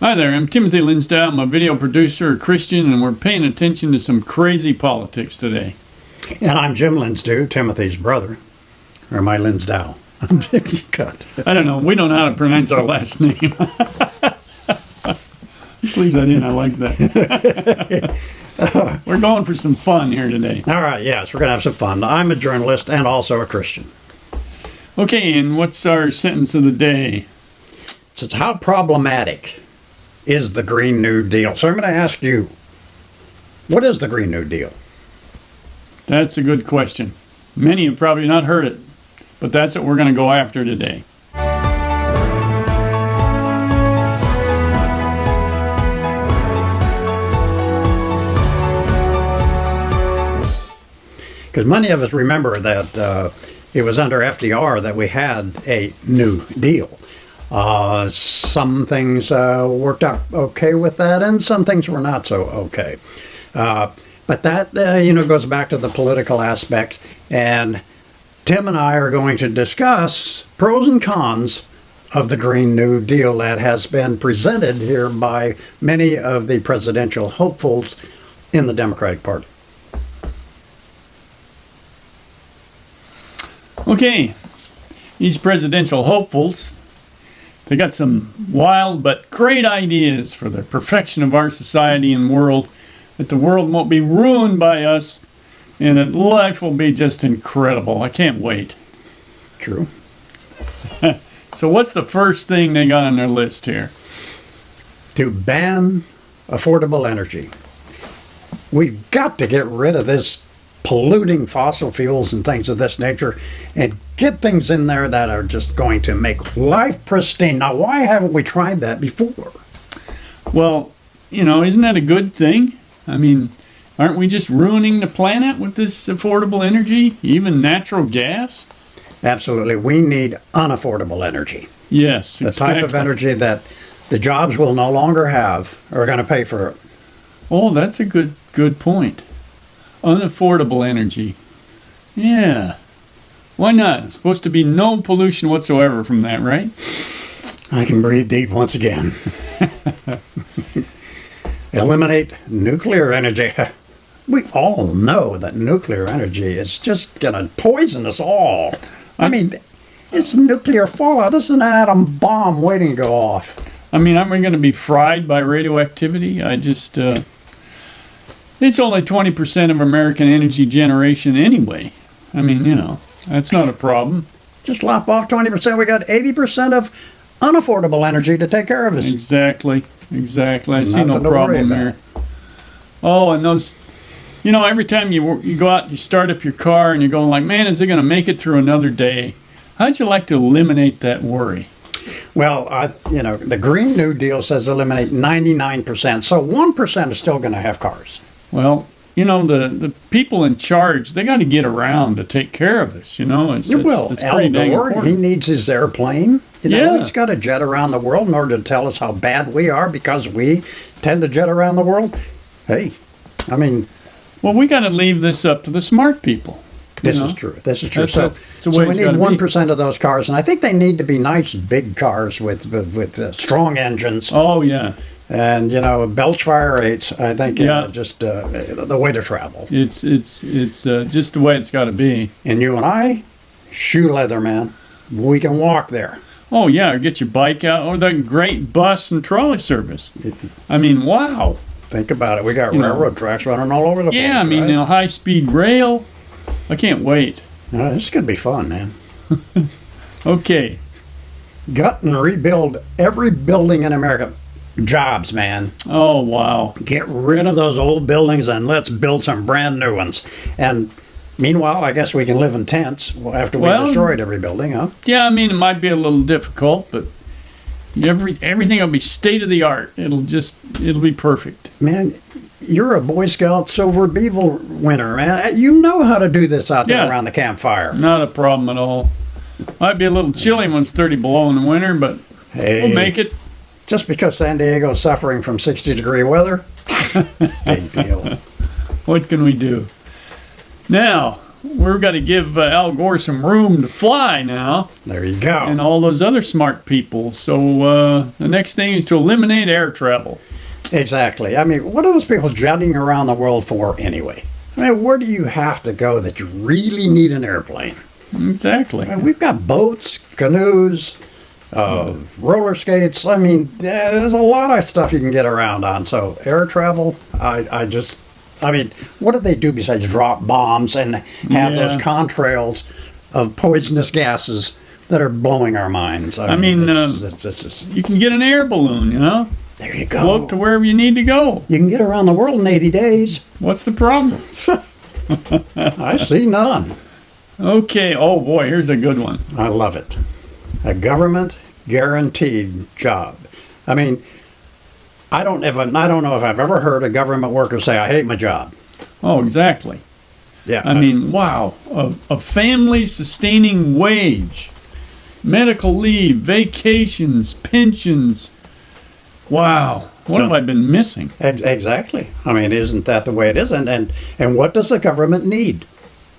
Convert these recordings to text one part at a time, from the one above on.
Hi there, I'm Timothy Linsdau. I'm a video producer, a Christian, and we're paying attention to some crazy politics today. And I'm Jim Linsdau, Timothy's brother. Or am I Linsdau? I don't know. We don't know how to pronounce our last name. Just leave that in. I like that. We're going for some fun here today. All right, yes, we're going to have some fun. I'm a journalist and also a Christian. Okay, and what's our sentence of the day? It says, how problematic is the Green New Deal? So I'm going to ask you, what is the Green New Deal? That's a good question. Many have probably not heard it, but that's what we're going to go after today. Because many of us remember that it was under FDR that we had a New Deal. Some things worked out okay with that, and some things were not so okay. But that, goes back to the political aspects. And Tim and I are going to discuss pros and cons of the Green New Deal that has been presented here by many of the presidential hopefuls in the Democratic Party. Okay, these presidential hopefuls, they got some wild but great ideas for the perfection of our society and world, that the world won't be ruined by us, and that life will be just incredible. I can't wait. True. So what's the first thing they got on their list here? To ban affordable energy. We've got to get rid of this polluting fossil fuels and things of this nature and get things in there that are just going to make life pristine. Now, why haven't we tried that before? Well, isn't that a good thing? I mean, aren't we just ruining the planet with this affordable energy, even natural gas? Absolutely. We need unaffordable energy. Yes, the exactly. type of energy that the jobs will no longer have are going to pay for it. Oh, that's a good point. Unaffordable energy. Yeah. Why not? It's supposed to be no pollution whatsoever from that, right? I can breathe deep once again. Eliminate nuclear energy. We all know that nuclear energy is just going to poison us all. I mean, it's nuclear fallout. This is an atom bomb waiting to go off. I mean, aren't we going to be fried by radioactivity? It's only 20% of American energy generation anyway. I mean, that's not a problem. Just lop off 20%. We got 80% of unaffordable energy to take care of us. Exactly. I see no problem there. Oh, and those, every time you go out, you start up your car and you're going like, man, is it going to make it through another day? How'd you like to eliminate that worry? Well, the Green New Deal says eliminate 99%. So 1% is still going to have cars. Well, the people in charge, they got to get around to take care of us, It's pretty dang important. He needs his airplane. Yeah. He's got to jet around the world in order to tell us how bad we are because we tend to jet around the world. Hey, well, we got to leave this up to the smart people. This is true. So we need 1% of those cars, and I think they need to be nice big cars with strong engines. Oh, yeah. And belch fire rates, I think, just the way to travel. It's just the way it's got to be. And you and I, shoe leather, man. We can walk there. Oh yeah, or get your bike out, or the great bus and trolley service. I mean, wow. Think about it. We got railroad tracks running all over the place. Yeah, I mean, right? High-speed rail. I can't wait. This is gonna be fun, man. Okay. Gut and rebuild every building in America. Jobs, man. Oh, wow. Get rid of those old buildings and let's build some brand new ones. And meanwhile, I guess we can live in tents after we destroyed every building, huh? Yeah, I mean, it might be a little difficult, but everything will be state of the art. It'll be perfect. Man, you're a Boy Scout Silver Beaver winner, man. You know how to do this out there around the campfire. Not a problem at all. Might be a little chilly when it's 30 below in the winter, but we'll make it. Just because San Diego's suffering from 60-degree weather, big deal. What can we do? Now, we've got to give Al Gore some room to fly now, There you go. and all those other smart people. So the next thing is to eliminate air travel. Exactly. I mean, what are those people jutting around the world for anyway? I mean, where do you have to go that you really need an airplane? Exactly. I mean, we've got boats, canoes, roller skates. I mean, there's a lot of stuff you can get around on. So air travel, I mean, what do they do besides drop bombs and have those contrails of poisonous gases that are blowing our minds? I mean, it's you can get an air balloon, you know? there you go. Float to wherever you need to go. You can get around the world in 80 days. What's the problem? I see none. Okay. Oh boy, here's a good one. I love it. A government guaranteed job. I mean, I don't know if I've ever heard a government worker say, "I hate my job." Oh, exactly. Yeah. I mean, wow. A family sustaining wage, medical leave, vacations, pensions. Wow. What have I been missing? Exactly. I mean, isn't that the way it is? And what does the government need?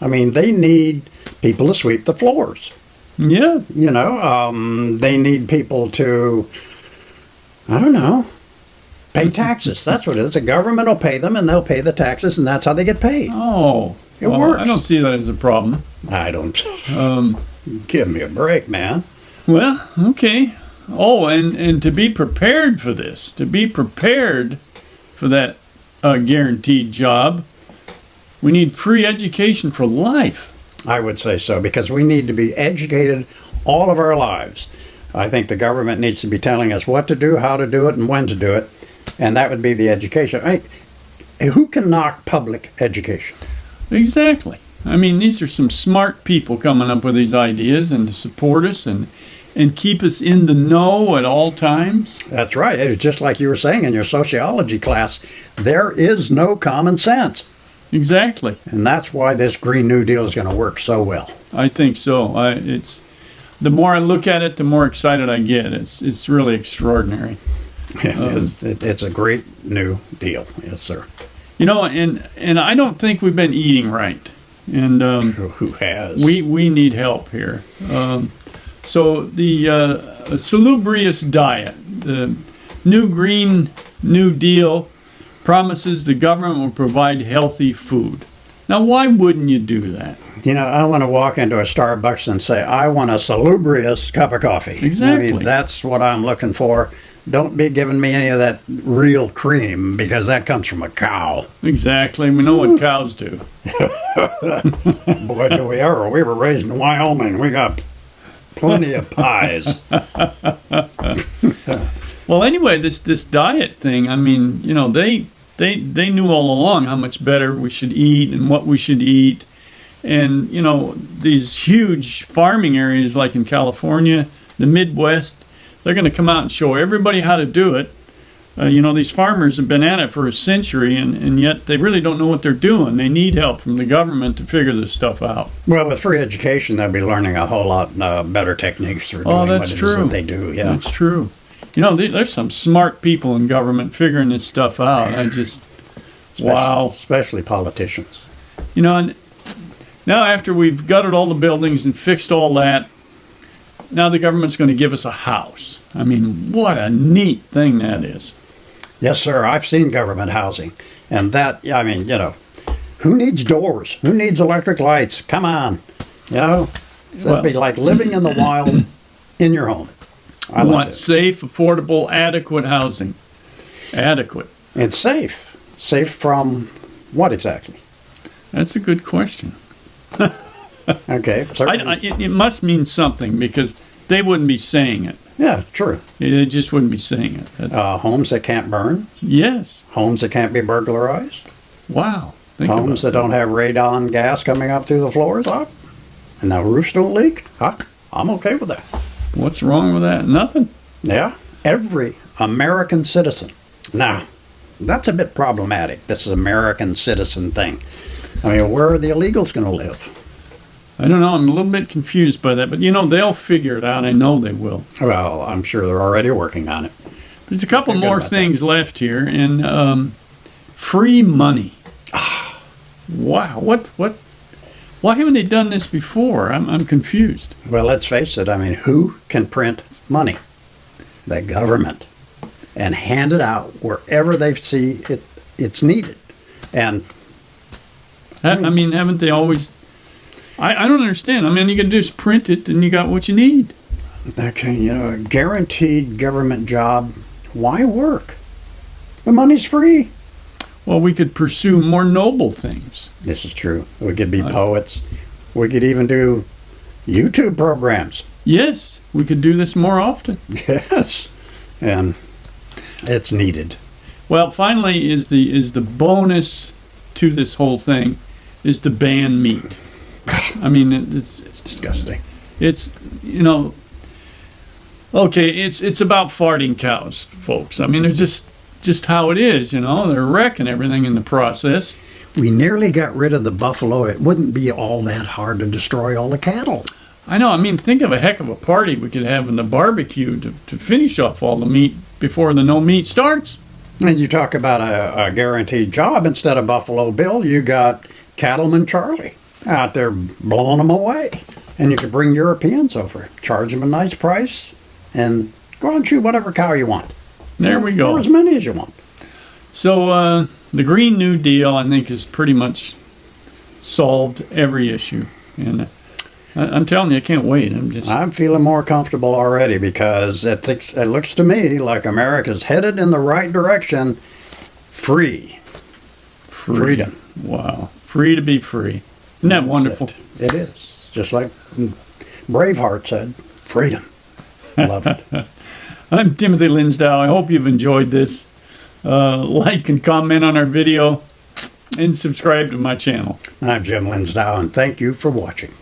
I mean, they need people to sweep the floors. Yeah. You know, they need people to, I don't know, pay taxes. That's what it is. The government will pay them, and they'll pay the taxes, and that's how they get paid. Oh. It works. I don't see that as a problem. I don't. Give me a break, man. Well, okay. Oh, and to be prepared for this, to be prepared for that guaranteed job, we need free education for life. I would say so, because we need to be educated all of our lives. I think the government needs to be telling us what to do, how to do it, and when to do it, and that would be the education. Who can knock public education? Exactly. I mean, these are some smart people coming up with these ideas and to support us and keep us in the know at all times. That's right. It's just like you were saying in your sociology class, there is no common sense. Exactly. And that's why this Green New Deal is going to work so well. I think so. It's the more I look at it, the more excited I get. It's really extraordinary. It's a great new deal. Yes, sir. You know, and I don't think we've been eating right. And Who has? we need help here. So the salubrious diet, the new Green New Deal promises the government will provide healthy food. Now, why wouldn't you do that? You know, I want to walk into a Starbucks and say, I want a salubrious cup of coffee. Exactly. I mean, that's what I'm looking for. Don't be giving me any of that real cream, because that comes from a cow. Exactly. We know what cows do. Boy, do we ever. We were raised in Wyoming. We got plenty of pies. Well, anyway, this diet thing, I mean, you know, they knew all along how much better we should eat and what we should eat. And, you know, these huge farming areas like in California, the Midwest, they're going to come out and show everybody how to do it. You know, these farmers have been at it for a century, and yet they really don't know what they're doing. They need help from the government to figure this stuff out. Well, with free education, they'll be learning a whole lot better techniques for doing what it is that they do. Yeah, that's true. You know, there's some smart people in government figuring this stuff out. Wow. Especially politicians. You know, and now after we've gutted all the buildings and fixed all that, now the government's going to give us a house. I mean, what a neat thing that is. Yes, sir. I've seen government housing. And that, I mean, you know, who needs doors? Who needs electric lights? Come on. You know, that'd be like living in the wild in your home. I want safe, affordable, adequate housing. Adequate. And safe. Safe from what exactly? That's a good question. Okay. It must mean something, because they wouldn't be saying it. Yeah, true. They just wouldn't be saying it. Homes that can't burn? Yes. Homes that can't be burglarized? Wow. Homes that don't have radon gas coming up through the floors? And the roofs don't leak? I'm okay with that. What's wrong with that? Nothing. Yeah. Every American citizen. Now, that's a bit problematic, this American citizen thing. I mean, where are the illegals going to live? I don't know. I'm a little bit confused by that. But, you know, they'll figure it out. I know they will. Well, I'm sure they're already working on it. There's a couple more things left here. And free money. Wow. What? Why haven't they done this before? I'm confused. Well, let's face it. I mean, who can print money? The government. And hand it out wherever they see it's needed. And I mean, haven't they always... I don't understand. I mean, you can just print it and you got what you need. okay, you know, a guaranteed government job, why work? The money's free. Well, we could pursue more noble things. This is true. We could be poets. We could even do YouTube programs. Yes, we could do this more often. Yes. And it's needed. Well, finally, is the bonus to this whole thing is to ban meat. I mean, it's Disgusting. it's you know, okay, it's about farting cows, folks. I mean, it's just how it is. You know, they're wrecking everything in the process. We nearly got rid of the buffalo. It wouldn't be all that hard to destroy all the cattle. I know. I mean, think of a heck of a party we could have in the barbecue to finish off all the meat before the no meat starts. And you talk about a guaranteed job. Instead of Buffalo Bill, you got Cattleman Charlie out there blowing them away. And you could bring Europeans over, charge them a nice price, and go out and shoot whatever cow you want. There we go. Or as many as you want. So the Green New Deal, I think, has pretty much solved every issue. And I'm telling you, I can't wait. I'm feeling more comfortable already because it looks to me like America's headed in the right direction. Free. Freedom. Wow. Free to be free. Isn't that wonderful? It is. Just like Braveheart said, freedom. Love it. I'm Timothy Linsdau. I hope you've enjoyed this. Like and comment on our video and subscribe to my channel. I'm Jim Linsdau, and thank you for watching.